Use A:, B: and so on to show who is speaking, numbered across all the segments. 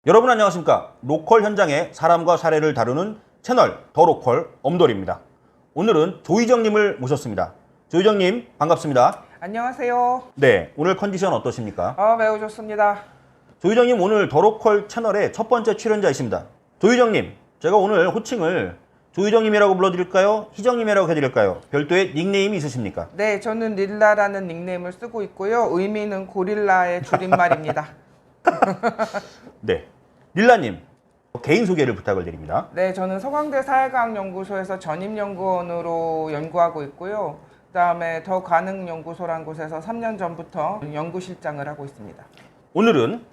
A: 여러분 안녕하십니까? 로컬 현장의 사람과 사례를 다루는 채널 더 로컬 엄돌입니다. 오늘은 조희정님을 모셨습니다. 조희정님 반갑습니다.
B: 안녕하세요.
A: 네, 오늘 컨디션 어떠십니까?
B: 매우 좋습니다.
A: 조희정님 오늘 더 로컬 채널의 첫 번째 출연자이십니다. 조희정님, 제가 오늘 호칭을 조희정님이라고 불러드릴까요? 희정님이라고 해드릴까요? 별도의 닉네임이 있으십니까?
B: 네, 저는 릴라라는 닉네임을 쓰고 있고요. 의미는 고릴라의 줄임말입니다.
A: 네, 릴라님 개인 소개를 부탁을 드립니다.
B: 네, 저는 서강대 사회과학연구소에서 전임연구원으로 연구하고 있고요. 그다음에 더 가능연구소라는 곳에서 3년 전부터 연구실장을 하고 있습니다.
A: 오늘은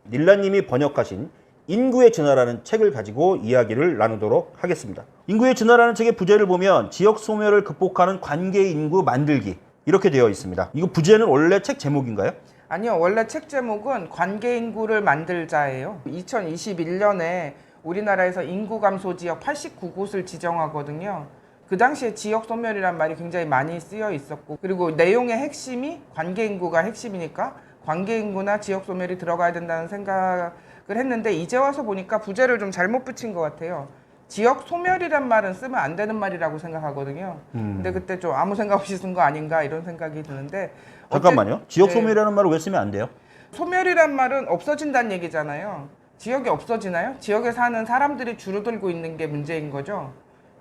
A: 릴라님이 번역하신 인구의 진화라는 책을 가지고 이야기를 나누도록 하겠습니다. 인구의 진화라는 책의 부제를 보면 지역 소멸을 극복하는 관계 인구 만들기 이렇게 되어 있습니다. 이거 부제는 원래 책 제목인가요?
B: 아니요, 원래 책 제목은 관계 인구를 만들자예요. 2021년에 우리나라에서 인구 감소 지역 89곳을 지정하거든요. 그 당시에 지역 소멸이란 말이 굉장히 많이 쓰여 있었고, 그리고 내용의 핵심이 관계 인구가 핵심이니까 관계 인구나 지역 소멸이 들어가야 된다는 생각을 했는데, 이제 와서 보니까 부제를 좀 잘못 붙인 것 같아요. 지역 소멸이란 말은 쓰면 안 되는 말이라고 생각하거든요. 근데 그때 좀 아무 생각 없이 쓴 거 아닌가 이런 생각이 드는데.
A: 잠깐만요. 지역
B: 네.
A: 소멸이라는 말을 왜 쓰면 안 돼요?
B: 소멸이란 말은 없어진다는 얘기잖아요. 지역이 없어지나요? 지역에 사는 사람들이 줄어들고 있는 게 문제인 거죠.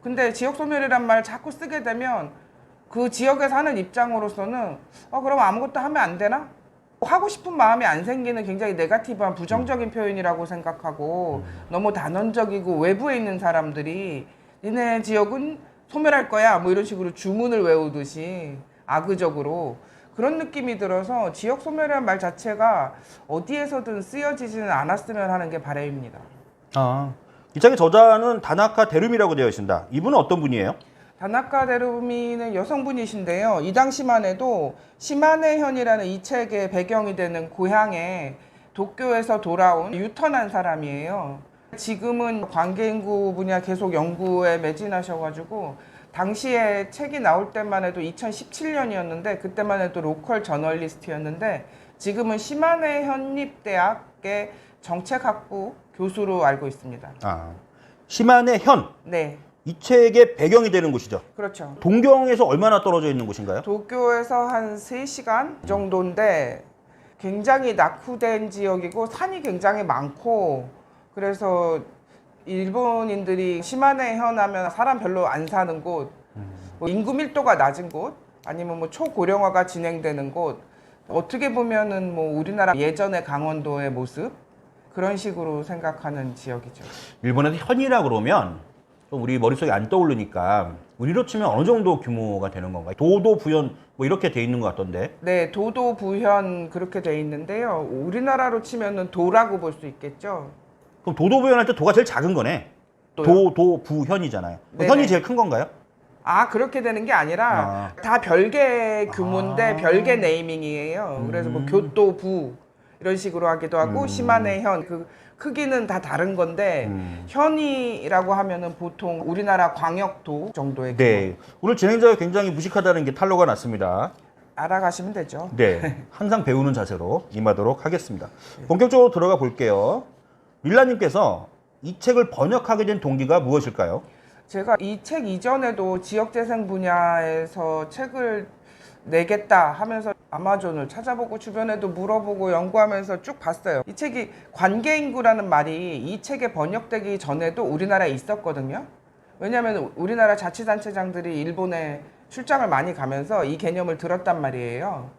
B: 근데 지역 소멸이란 말 자꾸 쓰게 되면 그 지역에 사는 입장으로서는 그럼 아무것도 하면 안 되나? 하고 싶은 마음이 안 생기는 굉장히 네거티브한 부정적인 표현이라고 생각하고, 너무 단언적이고 외부에 있는 사람들이 니네 지역은 소멸할 거야 뭐 이런 식으로 주문을 외우듯이 악의적으로 그런 느낌이 들어서 지역 소멸이라는 말 자체가 어디에서든 쓰여지지는 않았으면 하는 게 바람입니다.
A: 이 책의 저자는 다나카 데루미라고 되어 있습니다. 이분은 어떤 분이에요?
B: 다나카 데루미는 여성분이신데요. 이 당시만 해도 시마네현이라는 이 책의 배경이 되는 고향에 도쿄에서 돌아온 유턴한 사람이에요. 지금은 관계인구 분야 계속 연구에 매진하셔가지고, 당시에 책이 나올 때만 해도 2017년이었는데 그때만 해도 로컬 저널리스트였는데, 지금은 시마네 현립대학의 정책학부 교수로 알고 있습니다.
A: 시마네 현.
B: 네,
A: 이 책의 배경이 되는 곳이죠.
B: 그렇죠.
A: 동경에서 얼마나 떨어져 있는 곳인가요?
B: 도쿄에서 한 3시간 정도인데 굉장히 낙후된 지역이고 산이 굉장히 많고, 그래서 일본인들이 시마네 현 하면 사람 별로 안 사는 곳, 뭐 인구 밀도가 낮은 곳, 아니면 뭐 초고령화가 진행되는 곳, 어떻게 보면은 뭐 우리나라 예전의 강원도의 모습, 그런 식으로 생각하는 지역이죠.
A: 일본에서 현이라 그러면 좀 우리 머릿속에 안 떠오르니까 우리로 치면 어느 정도 규모가 되는 건가요? 도도, 부현 뭐 이렇게 돼 있는 것 같던데.
B: 네, 도도, 부현 그렇게 돼 있는데요. 우리나라로 치면은 도라고 볼 수 있겠죠.
A: 그럼 도도, 부현할 때 도가 제일 작은 거네.
B: 또요?
A: 도, 부현이잖아요.
B: 네네.
A: 현이 제일 큰 건가요?
B: 그렇게 되는 게 아니라 다 별개 규모인데 별개 네이밍이에요. 그래서 뭐 교도부 이런 식으로 하기도 하고, 시마네 현, 그 크기는 다 다른 건데 현이라고 하면은 보통 우리나라 광역도 정도의 규모.
A: 네. 오늘 진행자가 굉장히 무식하다는 게 탄로가 났습니다.
B: 알아가시면 되죠.
A: 네. 항상 배우는 자세로 임하도록 하겠습니다. 본격적으로 들어가 볼게요. 릴라님께서 이 책을 번역하게 된 동기가 무엇일까요?
B: 제가 이 책 이전에도 지역재생 분야에서 책을 내겠다 하면서 아마존을 찾아보고 주변에도 물어보고 연구하면서 쭉 봤어요. 이 책이 관계인구라는 말이 이 책에 번역되기 전에도 우리나라에 있었거든요. 왜냐하면 우리나라 자치단체장들이 일본에 출장을 많이 가면서 이 개념을 들었단 말이에요.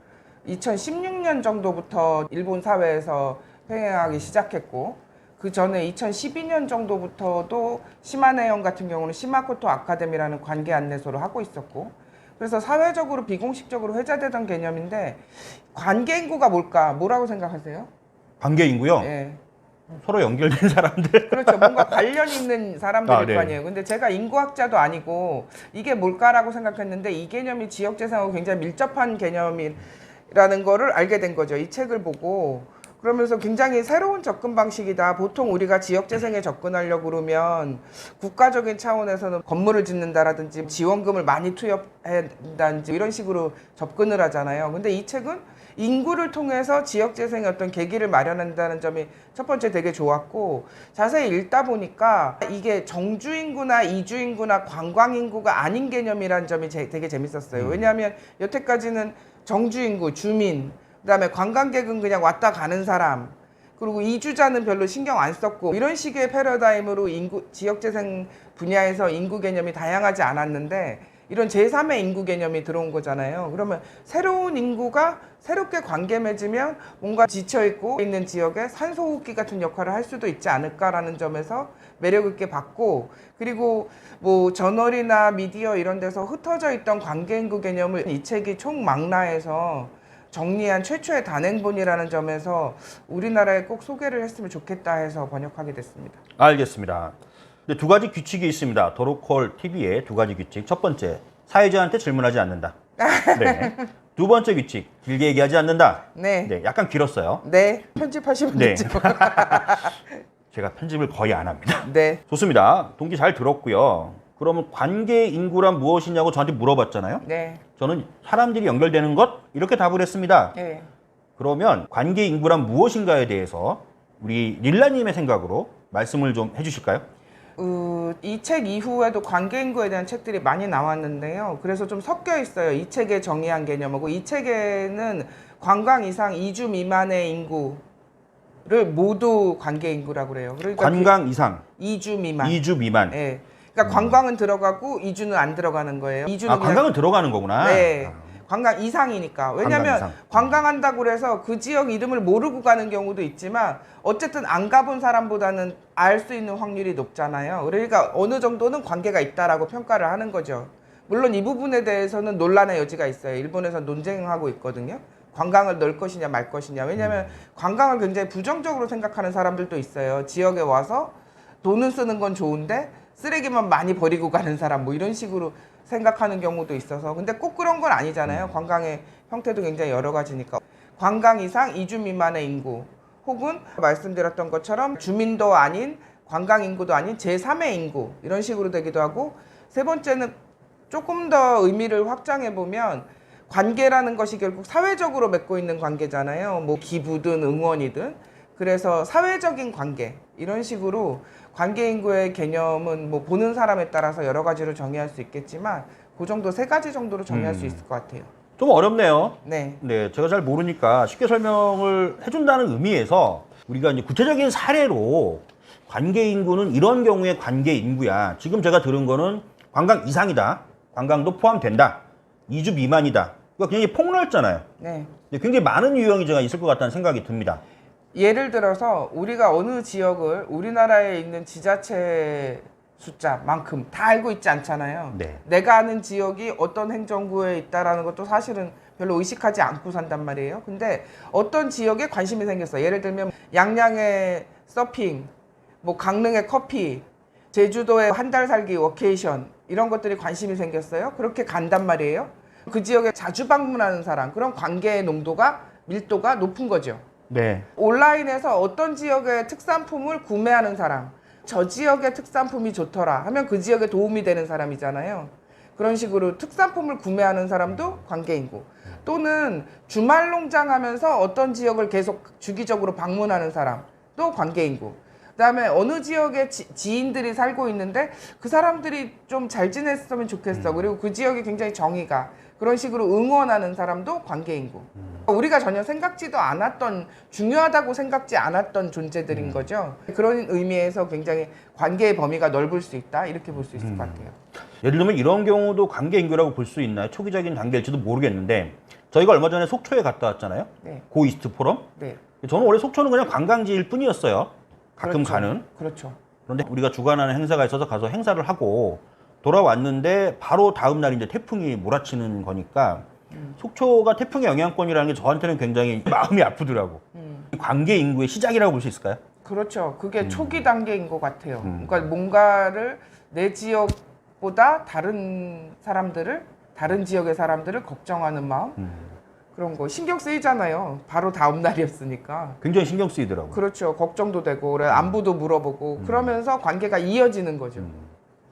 B: 2016년 정도부터 일본 사회에서 횡행하기 시작했고, 그 전에 2012년 정도부터도 시마네현 같은 경우는 시마코토 아카데미라는 관계 안내소를 하고 있었고, 그래서 사회적으로 비공식적으로 회자되던 개념인데, 관계 인구가 뭐라고 생각하세요?
A: 관계 인구요?
B: 예.
A: 서로 연결된 사람들.
B: 그렇죠. 뭔가 관련 있는 사람들일
A: 네.
B: 거 아니에요. 근데 제가 인구학자도 아니고 이게 뭘까라고 생각했는데, 이 개념이 지역재생하고 굉장히 밀접한 개념이라는 거를 알게 된 거죠. 이 책을 보고. 그러면서 굉장히 새로운 접근 방식이다. 보통 우리가 지역재생에 접근하려고 그러면 국가적인 차원에서는 건물을 짓는다라든지 지원금을 많이 투입해야 된다든지 이런 식으로 접근을 하잖아요. 근데 이 책은 인구를 통해서 지역 재생의 어떤 계기를 마련한다는 점이 첫 번째 되게 좋았고, 자세히 읽다 보니까 이게 정주 인구나 이주 인구나 관광 인구가 아닌 개념이라는 점이 되게 재밌었어요. 왜냐하면 여태까지는 정주 인구, 주민, 그다음에 관광객은 그냥 왔다 가는 사람, 그리고 이주자는 별로 신경 안 썼고, 이런 식의 패러다임으로 지역 재생 분야에서 인구 개념이 다양하지 않았는데, 이런 제3의 인구 개념이 들어온 거잖아요. 그러면 새로운 인구가 새롭게 관계 맺으면 뭔가 지쳐있고 있는 지역에 산소호흡기 같은 역할을 할 수도 있지 않을까라는 점에서 매력 있게 봤고, 그리고 뭐 저널이나 미디어 이런 데서 흩어져 있던 관계 인구 개념을 이 책이 총망라해서 정리한 최초의 단행본이라는 점에서 우리나라에 꼭 소개를 했으면 좋겠다 해서 번역하게 됐습니다.
A: 알겠습니다. 근데 두 가지 규칙이 있습니다. 도로콜 TV의 두 가지 규칙. 첫 번째, 사회자한테 질문하지 않는다. 네. 두 번째 규칙, 길게 얘기하지 않는다.
B: 네.
A: 네, 약간 길었어요.
B: 네. 편집하시면
A: 네.
B: 되죠.
A: 제가 편집을 거의 안 합니다.
B: 네.
A: 좋습니다. 동기 잘 들었고요. 그러면 관계 인구란 무엇이냐고 저한테 물어봤잖아요.
B: 네.
A: 저는 사람들이 연결되는 것 이렇게 답을 했습니다.
B: 네.
A: 그러면 관계 인구란 무엇인가에 대해서 우리 릴라님의 생각으로 말씀을 좀 해주실까요?
B: 이 책 이후에도 관계 인구에 대한 책들이 많이 나왔는데요. 그래서 좀 섞여 있어요. 이 책에 정의한 개념하고, 이 책에는 관광 이상 2주 미만의 인구를 모두 관계 인구라고 그래요. 그러니까
A: 관광 이상
B: 2주 미만.
A: 2주 미만.
B: 네. 그러니까 관광은 들어가고 2주는 안 들어가는 거예요. 2주는
A: 아, 관광은 들어가는 거구나.
B: 네. 관광 이상이니까. 왜냐하면
A: 이상.
B: 관광한다고 그래서 그 지역 이름을 모르고 가는 경우도 있지만, 어쨌든 안 가본 사람보다는 알 수 있는 확률이 높잖아요. 그러니까 어느 정도는 관계가 있다라고 평가를 하는 거죠. 물론 이 부분에 대해서는 논란의 여지가 있어요. 일본에서 논쟁하고 있거든요. 관광을 넣을 것이냐 말 것이냐. 왜냐하면 관광을 굉장히 부정적으로 생각하는 사람들도 있어요. 지역에 와서 돈을 쓰는 건 좋은데 쓰레기만 많이 버리고 가는 사람, 뭐 이런 식으로 생각하는 경우도 있어서. 근데 꼭 그런 건 아니잖아요. 관광의 형태도 굉장히 여러 가지니까. 관광 이상 2주 미만의 인구, 혹은 말씀드렸던 것처럼 주민도 아닌 관광 인구도 아닌 제3의 인구, 이런 식으로 되기도 하고, 세 번째는 조금 더 의미를 확장해 보면 관계라는 것이 결국 사회적으로 맺고 있는 관계잖아요. 뭐 기부든 응원이든. 그래서 사회적인 관계, 이런 식으로 관계 인구의 개념은 뭐 보는 사람에 따라서 여러 가지로 정의할 수 있겠지만, 그 정도 세 가지 정도로 정의할 수 있을 것 같아요.
A: 좀 어렵네요.
B: 네.
A: 네, 제가 잘 모르니까 쉽게 설명을 해준다는 의미에서 우리가 이제 구체적인 사례로 관계 인구는 이런 경우에 관계 인구야. 지금 제가 들은 거는 관광 이상이다. 관광도 포함된다. 2주 미만이다. 그러니까 굉장히 폭넓잖아요.
B: 네.
A: 굉장히 많은 유형이 제가 있을 것 같다는 생각이 듭니다.
B: 예를 들어서 우리가 어느 지역을 우리나라에 있는 지자체 숫자만큼 다 알고 있지 않잖아요.
A: 네.
B: 내가 아는 지역이 어떤 행정구에 있다라는 것도 사실은 별로 의식하지 않고 산단 말이에요. 근데 어떤 지역에 관심이 생겼어. 예를 들면 양양의 서핑, 뭐 강릉의 커피, 제주도의 한 달 살기 워케이션, 이런 것들이 관심이 생겼어요. 그렇게 간단 말이에요. 그 지역에 자주 방문하는 사람, 그런 관계의 농도가, 밀도가 높은 거죠.
A: 네.
B: 온라인에서 어떤 지역의 특산품을 구매하는 사람, 저 지역의 특산품이 좋더라 하면 그 지역에 도움이 되는 사람이잖아요. 그런 식으로 특산품을 구매하는 사람도 관계인구. 또는 주말 농장 하면서 어떤 지역을 계속 주기적으로 방문하는 사람, 또 관계인구. 그다음에 어느 지역에 지인들이 살고 있는데 그 사람들이 좀 잘 지냈으면 좋겠어. 그리고 그 지역에 굉장히 정의가, 그런 식으로 응원하는 사람도 관계인구. 우리가 전혀 생각지도 않았던, 중요하다고 생각지 않았던 존재들인 거죠. 그런 의미에서 굉장히 관계의 범위가 넓을 수 있다, 이렇게 볼 수 있을 것 같아요.
A: 예를 들면 이런 경우도 관계 인구라고 볼 수 있나요? 초기적인 단계일지도 모르겠는데, 저희가 얼마 전에 속초에 갔다 왔잖아요.
B: 네.
A: 고이스트 포럼.
B: 네.
A: 저는 원래 속초는 그냥 관광지일 뿐이었어요. 가끔
B: 그렇죠.
A: 가는.
B: 그렇죠.
A: 그런데 우리가 주관하는 행사가 있어서 가서 행사를 하고 돌아왔는데 바로 다음 날 이제 태풍이 몰아치는 거니까 속초가 태풍의 영향권이라는 게 저한테는 굉장히 마음이 아프더라고. 관계 인구의 시작이라고 볼 수 있을까요?
B: 그렇죠. 그게 초기 단계인 것 같아요. 그러니까 뭔가를 내 지역보다 다른 사람들을, 다른 지역의 사람들을 걱정하는 마음, 그런 거 신경 쓰이잖아요. 바로 다음 날이었으니까.
A: 굉장히 신경 쓰이더라고요.
B: 그렇죠. 걱정도 되고, 그래 안부도 물어보고, 그러면서 관계가 이어지는 거죠.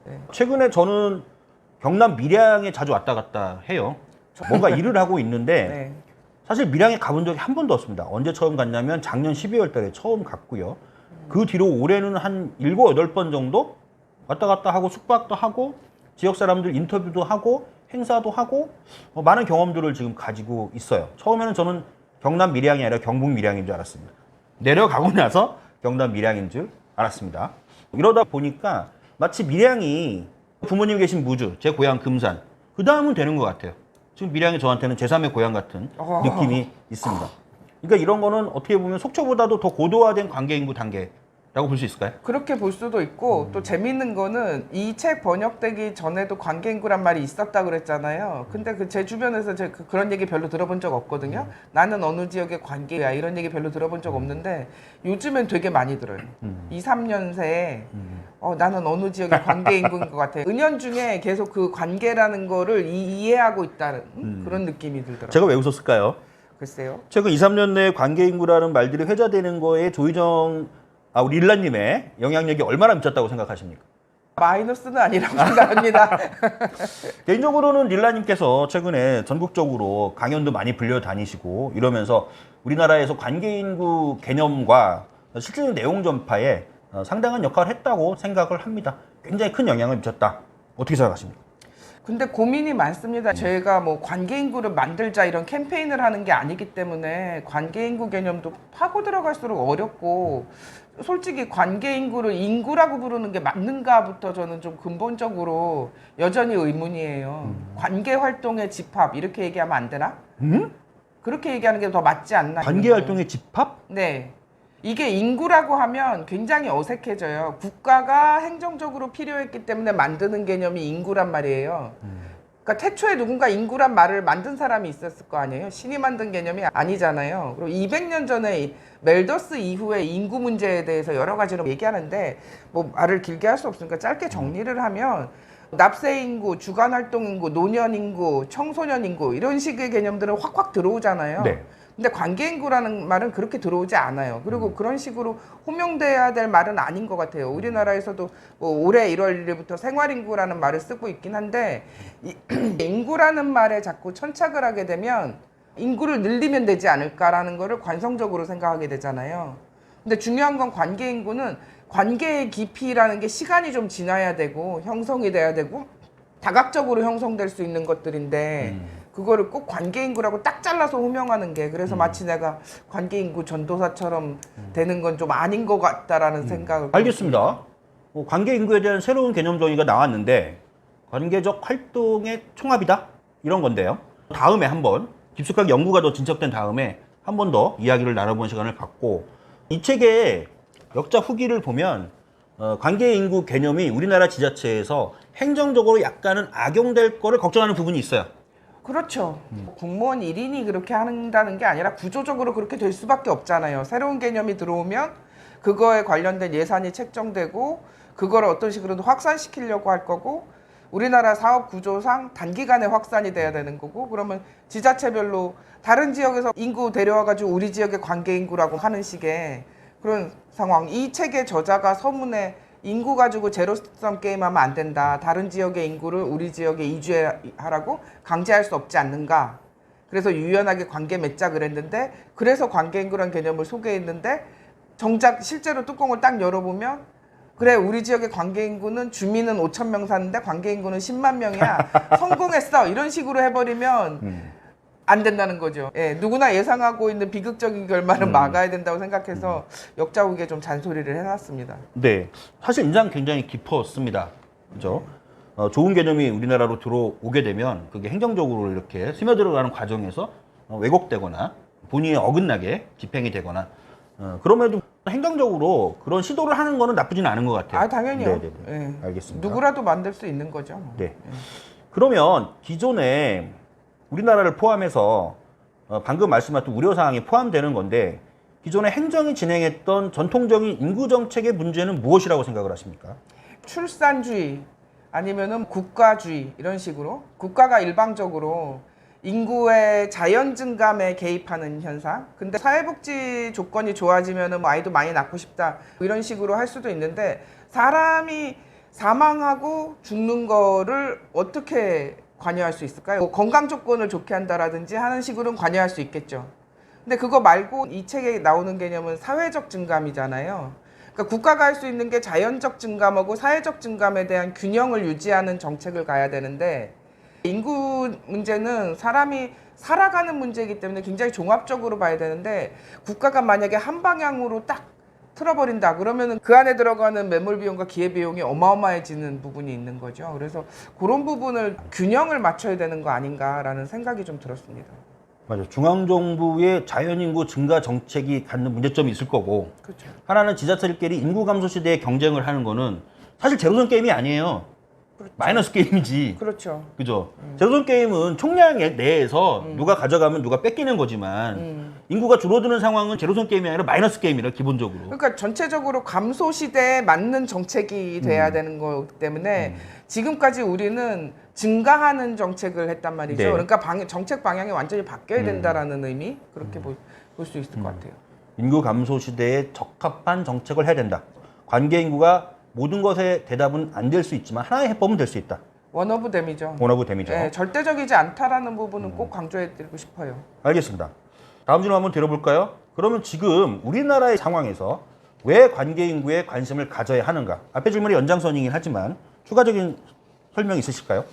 B: 네.
A: 최근에 저는 경남 밀양에 자주 왔다 갔다 해요. 뭔가 일을 하고 있는데
B: 네.
A: 사실 밀양에 가본 적이 한 번도 없습니다. 언제 처음 갔냐면 작년 12월 달에 처음 갔고요. 그 뒤로 올해는 한 7, 8번 정도 왔다 갔다 하고 숙박도 하고 지역 사람들 인터뷰도 하고 행사도 하고 많은 경험들을 지금 가지고 있어요. 처음에는 저는 경남 밀양이 아니라 경북 밀양인 줄 알았습니다. 내려가고 나서 경남 밀양인 줄 알았습니다. 이러다 보니까 마치 밀양이 부모님 계신 무주, 제 고향 금산, 그 다음은 되는 것 같아요. 지금 밀양이 저한테는 제3의 고향 같은 느낌이 있습니다. 그러니까 이런 거는 어떻게 보면 속초보다도 더 고도화된 관계인구 단계라고 볼 수 있을까요?
B: 그렇게 볼 수도 있고 또 재밌는 거는 이 책 번역되기 전에도 관계인구란 말이 있었다 그랬잖아요. 근데 제 주변에서 그런 얘기 별로 들어본 적 없거든요. 나는 어느 지역의 관계야 이런 얘기 별로 들어본 적 없는데 요즘엔 되게 많이 들어요. 2, 3년 새에 나는 어느 지역의 관계인구인 것 같아. 은연중에 계속 그 관계라는 거를 이해하고 있다는 그런 느낌이 들더라고요.
A: 제가 왜 웃었을까요?
B: 글쎄요. 최근
A: 최근 2, 3년 내에 관계인구라는 말들이 회자되는 거에 우리 릴라님의 영향력이 얼마나 미쳤다고 생각하십니까?
B: 마이너스는 아니라고 생각합니다.
A: 개인적으로는 릴라님께서 최근에 전국적으로 강연도 많이 불려 다니시고 이러면서 우리나라에서 관계인구 개념과 실질적 내용 전파에 상당한 역할을 했다고 생각을 합니다. 굉장히 큰 영향을 미쳤다. 어떻게 생각하십니까?
B: 근데 고민이 많습니다. 제가 뭐 관계인구를 만들자 이런 캠페인을 하는 게 아니기 때문에 관계인구 개념도 파고 들어갈수록 어렵고 솔직히 관계인구를 인구라고 부르는 게 맞는가부터 저는 좀 근본적으로 여전히 의문이에요. 관계활동의 집합 이렇게 얘기하면 안 되나? 그렇게 얘기하는 게 더 맞지 않나?
A: 관계활동의 집합?
B: 네. 이게 인구라고 하면 굉장히 어색해져요. 국가가 행정적으로 필요했기 때문에 만드는 개념이 인구란 말이에요. 그러니까 태초에 누군가 인구란 말을 만든 사람이 있었을 거 아니에요. 신이 만든 개념이 아니잖아요. 그리고 200년 전에 멜더스 이후에 인구 문제에 대해서 여러 가지로 얘기하는데 뭐 말을 길게 할 수 없으니까 짧게 정리를 하면 납세 인구, 주간 활동 인구, 노년 인구, 청소년 인구 이런 식의 개념들은 확확 들어오잖아요.
A: 네.
B: 근데 관계인구라는 말은 그렇게 들어오지 않아요. 그리고 그런 식으로 호명돼야 될 말은 아닌 것 같아요. 우리나라에서도 뭐 올해 1월 1일부터 생활인구라는 말을 쓰고 있긴 한데 인구라는 말에 자꾸 천착을 하게 되면 인구를 늘리면 되지 않을까라는 거를 관성적으로 생각하게 되잖아요. 근데 중요한 건 관계인구는 관계의 깊이라는 게 시간이 좀 지나야 되고 형성이 돼야 되고 다각적으로 형성될 수 있는 것들인데 그거를 꼭 관계인구라고 딱 잘라서 호명하는 게 그래서 마치 내가 관계인구 전도사처럼 되는 건 좀 아닌 것 같다라는 생각을
A: 알겠습니다. 관계인구에 대한 새로운 개념 정의가 나왔는데 관계적 활동의 총합이다? 이런 건데요. 다음에 한번 깊숙하게 연구가 더 진척된 다음에 한 번 더 이야기를 나눠보는 시간을 갖고 이 책의 역자 후기를 보면 관계인구 개념이 우리나라 지자체에서 행정적으로 약간은 악용될 거를 걱정하는 부분이 있어요.
B: 그렇죠. 공무원 1인이 그렇게 한다는 게 아니라 구조적으로 그렇게 될 수밖에 없잖아요. 새로운 개념이 들어오면 그거에 관련된 예산이 책정되고 그걸 어떤 식으로든 확산시키려고 할 거고 우리나라 사업 구조상 단기간에 확산이 돼야 되는 거고 그러면 지자체별로 다른 지역에서 인구 데려와가지고 우리 지역의 관계인구라고 하는 식의 그런 상황. 이 책의 저자가 서문에 인구 가지고 제로섬 게임하면 안 된다. 다른 지역의 인구를 우리 지역에 이주하라고 강제할 수 없지 않는가. 그래서 유연하게 관계 맺자 그랬는데 그래서 관계인구란 개념을 소개했는데 정작 실제로 뚜껑을 딱 열어보면 그래 우리 지역의 관계인구는 주민은 5,000명 사는데 관계인구는 10만 명이야. 성공했어. 이런 식으로 해버리면 안 된다는 거죠. 예, 누구나 예상하고 있는 비극적인 결말은 막아야 된다고 생각해서 역자욱에 좀 잔소리를 해놨습니다.
A: 네, 사실 인상 굉장히 깊었습니다. 그죠? 좋은 개념이 우리나라로 들어오게 되면 그게 행정적으로 이렇게 스며들어가는 과정에서 왜곡되거나 본인이 어긋나게 집행이 되거나 그럼에도 행정적으로 그런 시도를 하는 거는 나쁘지는 않은 것 같아요.
B: 아 당연히요.
A: 네네네.
B: 예.
A: 알겠습니다.
B: 누구라도 만들 수 있는 거죠. 뭐.
A: 네. 그러면 기존에 우리나라를 포함해서 방금 말씀하신 우려사항이 포함되는 건데 기존에 행정이 진행했던 전통적인 인구 정책의 문제는 무엇이라고 생각을 하십니까?
B: 출산주의 아니면은 국가주의 이런 식으로 국가가 일방적으로 인구의 자연 증감에 개입하는 현상. 근데 사회복지 조건이 좋아지면은 뭐 아이도 많이 낳고 싶다 이런 식으로 할 수도 있는데 사람이 사망하고 죽는 거를 어떻게 관여할 수 있을까요? 뭐 건강 조건을 좋게 한다라든지 하는 식으로는 관여할 수 있겠죠. 근데 그거 말고 이 책에 나오는 개념은 사회적 증감이잖아요. 그러니까 국가가 할 수 있는 게 자연적 증감하고 사회적 증감에 대한 균형을 유지하는 정책을 가야 되는데, 인구 문제는 사람이 살아가는 문제이기 때문에 굉장히 종합적으로 봐야 되는데, 국가가 만약에 한 방향으로 딱 틀어버린다 그러면은 그 안에 들어가는 매몰 비용과 기회 비용이 어마어마해지는 부분이 있는 거죠. 그래서 그런 부분을 균형을 맞춰야 되는 거 아닌가라는 생각이 좀 들었습니다.
A: 맞아요. 중앙정부의 자연인구 증가 정책이 갖는 문제점이 있을 거고,
B: 그렇죠.
A: 하나는 지자체들끼리 인구 감소 시대에 경쟁을 하는 거는 사실 제로섬 게임이 아니에요.
B: 그렇죠.
A: 마이너스 게임이지.
B: 그렇죠.
A: 그죠? 제로섬 게임은 총량 내에서 누가 가져가면 누가 뺏기는 거지만 인구가 줄어드는 상황은 제로섬 게임이 아니라 마이너스 게임이라 기본적으로.
B: 그러니까 전체적으로 감소 시대에 맞는 정책이 돼야 되는 거기 때문에 지금까지 우리는 증가하는 정책을 했단 말이죠.
A: 네.
B: 그러니까 정책 방향이 완전히 바뀌어야 된다라는 의미, 그렇게 볼 수 있을 것 같아요.
A: 인구 감소 시대에 적합한 정책을 해야 된다. 관계 인구가 모든 것의 대답은 안 될 수 있지만 하나의 해법은 될 수 있다.
B: 원 오브 댐이죠.
A: 원 오브 댐이죠.
B: 네, 절대적이지 않다라는 부분은 꼭 강조해드리고 싶어요.
A: 알겠습니다. 다음 질문 한번 드려볼까요? 그러면 지금 우리나라의 상황에서 왜 관계 인구에 관심을 가져야 하는가? 앞에 질문이 연장선이긴 하지만 추가적인 설명 있으실까요?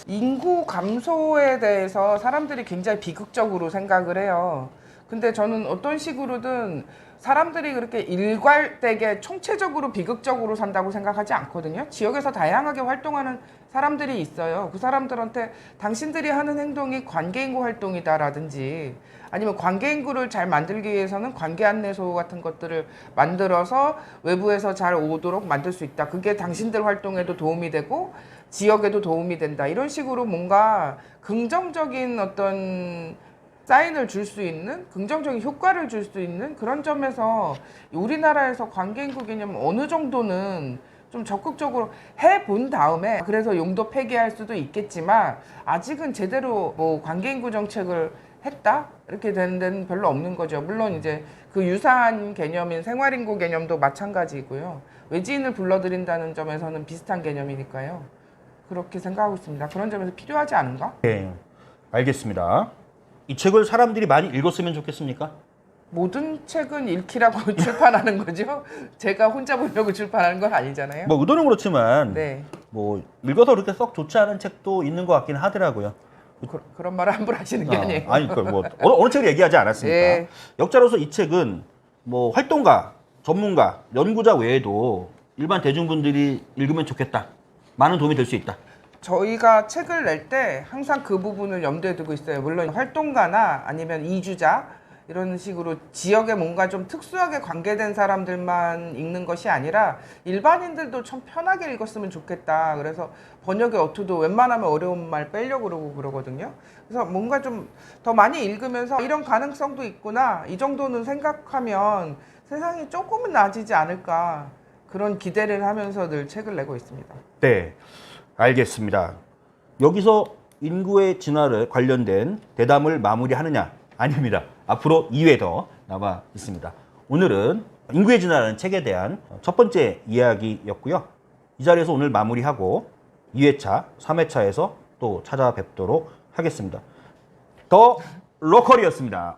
B: 인구 감소에 대해서 사람들이 굉장히 비극적으로 생각을 해요. 근데 저는 어떤 식으로든 사람들이 그렇게 일괄되게 총체적으로 비극적으로 산다고 생각하지 않거든요. 지역에서 다양하게 활동하는 사람들이 있어요. 그 사람들한테 당신들이 하는 행동이 관계인구 활동이다라든지, 아니면 관계인구를 잘 만들기 위해서는 관계 안내소 같은 것들을 만들어서 외부에서 잘 오도록 만들 수 있다. 그게 당신들 활동에도 도움이 되고 지역에도 도움이 된다. 이런 식으로 뭔가 긍정적인 어떤 사인을 줄 수 있는, 긍정적인 효과를 줄 수 있는 그런 점에서 우리나라에서 관계인구 개념 어느 정도는 좀 적극적으로 해본 다음에, 그래서 용도 폐기할 수도 있겠지만 아직은 제대로 뭐 관계인구 정책을 했다? 이렇게 되는 데는 별로 없는 거죠. 물론 이제 그 유사한 개념인 생활인구 개념도 마찬가지고요. 외지인을 불러들인다는 점에서는 비슷한 개념이니까요. 그렇게 생각하고 있습니다. 그런 점에서 필요하지 않은가?
A: 네, 알겠습니다. 이 책을 사람들이 많이 읽었으면 좋겠습니까?
B: 모든 책은 읽히라고 출판하는 거죠. 제가 혼자 보려고 출판하는 건 아니잖아요.
A: 뭐 의도는 그렇지만
B: 네.
A: 뭐 읽어서 그렇게 썩 좋지 않은 책도 있는 것 같긴 하더라고요.
B: 그런 말을 함부로 하시는 게 아니에요.
A: 아니 뭐 어느 책을 얘기하지 않았습니까?
B: 예.
A: 역자로서 이 책은 뭐 활동가, 전문가, 연구자 외에도 일반 대중분들이 읽으면 좋겠다. 많은 도움이 될 수 있다.
B: 저희가 책을 낼 때 항상 그 부분을 염두에 두고 있어요. 물론 활동가나 아니면 이주자 이런 식으로 지역에 뭔가 좀 특수하게 관계된 사람들만 읽는 것이 아니라 일반인들도 참 편하게 읽었으면 좋겠다. 그래서 번역의 어투도 웬만하면 어려운 말 빼려고 그러고 그러거든요. 그래서 뭔가 좀 더 많이 읽으면서 이런 가능성도 있구나, 이 정도는 생각하면 세상이 조금은 나아지지 않을까, 그런 기대를 하면서 늘 책을 내고 있습니다.
A: 네, 알겠습니다. 여기서 인구의 진화를 관련된 대담을 마무리하느냐? 아닙니다. 앞으로 2회 더 남아 있습니다. 오늘은 인구의 진화라는 책에 대한 첫 번째 이야기였고요. 이 자리에서 오늘 마무리하고 2회차, 3회차에서 또 찾아뵙도록 하겠습니다. 더 로컬이었습니다.